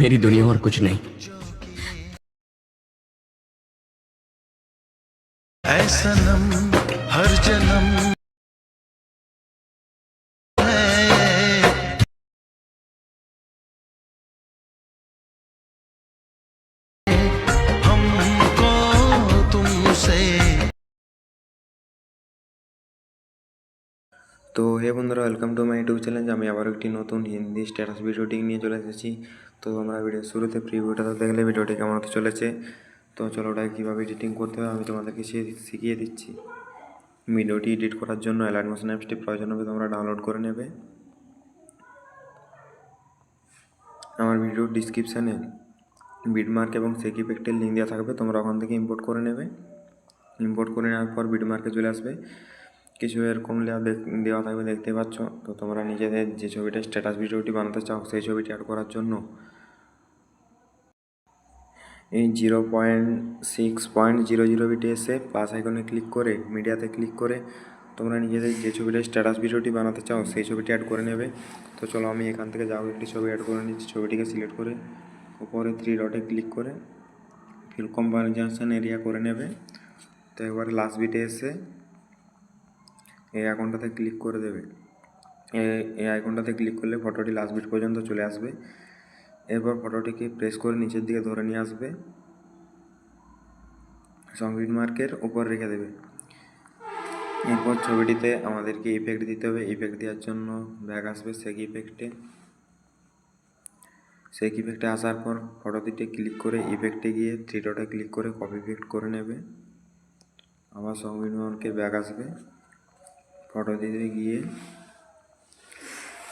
मेरी दुनिया और कुछ नहीं। ऐ सनम हर जन्म है हमको तुमसे। তো হে বন্ধুরা, welcome to my YouTube channel. আমি আবার একটি নতুন হিন্দি স্ট্যাটাস ভিডিওটি নিয়ে চলে এসেছি। তো আমরা ভিডিওর শুরুতে প্রিভিউটা দেখলে ভিডিওটি কেমন হতে চলেছে। তো চলো ওটা কীভাবে এডিটিং করতে হবে আমি তোমাদেরকে শিখিয়ে দিচ্ছি। ভিডিওটি এডিট করার জন্য অ্যালাইট মোশন অ্যাপসটি প্রয়োজন হবে, তোমরা ডাউনলোড করে নেবে। আমার ভিডিওর ডিসক্রিপশানে বিটমার্ক এবং সেক ইফেক্টের লিঙ্ক দেওয়া থাকবে, তোমরা ওখান থেকে ইম্পোর্ট করে নেবে। ইম্পোর্ট করে নেওয়ার পর বিটমার্কে চলে আসবে, কিছু এরকম লেয়ার দেওয়া থাকবে, দেখতে পাচ্ছ। তো তোমরা নিজেদের যে ছবিটা স্ট্যাটাস ভিডিওটি বানাতে চাও সেই ছবিটি অ্যাড করার জন্য এই 0.6.00 বিটে এসে প্লাস আইকনে ক্লিক করে মিডিয়াতে ক্লিক করে তোমরা নিজেদের যে ছবিটা স্ট্যাটাস ভিডিওটি বানাতে চাও সেই ছবিটি অ্যাড করে নেবে। তো চলো আমি এখান থেকে যাও একটি ছবি অ্যাড করে নিচ্ছি। ছবিটিকে সিলেক্ট করে উপরে 3 ডটে ক্লিক করে ফিল কম্পারিজন এরিয়া করে নেবে। তো এবার লাস্ট বিটে এসে এই আইকনটাতে ক্লিক করে দেবে। এই আইকনটাতে ক্লিক করলে ফটোটি লাস্ট বিট পর্যন্ত চলে আসবে। এরপর ফটোটিকে প্রেস করে নিচের দিকে ধরে নিয়ে আসবে, সংবিট মার্কের উপর রেখে দেবে। এরপর ছবিটিতে আমাদেরকে ইফেক্ট দিতে হবে। ইফেক্ট দেওয়ার জন্য ব্যাক আসবে সেক ইফেক্টে আসার পর ফটোটিতে ক্লিক করে ইফেক্টে গিয়ে 3 ডটে ক্লিক করে কপি ইফেক্ট করে নেবে। আবার সংবিট মার্কে ব্যাক আসবে,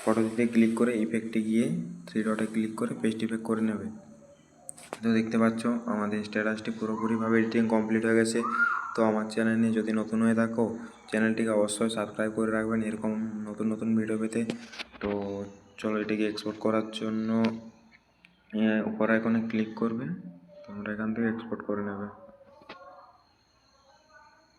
ফটোটিতে ক্লিক করে ইফেক্টে গিয়ে 3 ডটে ক্লিক করে পেস্ট ইফেক্ট করে নেবে। তো দেখতে পাচ্ছ আমাদের স্ট্যাটাসটি পুরোপুরিভাবে এডিটিং কমপ্লিট হয়ে গেছে। তো আমার চ্যানেলে যদি নতুন হয়ে থাকো চ্যানেলটিকে অবশ্যই সাবস্ক্রাইব করে রাখবেন এরকম নতুন নতুন ভিডিও পেতে। তো চলো এটিকে এক্সপোর্ট করার জন্য উপর আইকনে ক্লিক করবে, তোমরা এখান থেকে এক্সপোর্ট করে নেবে।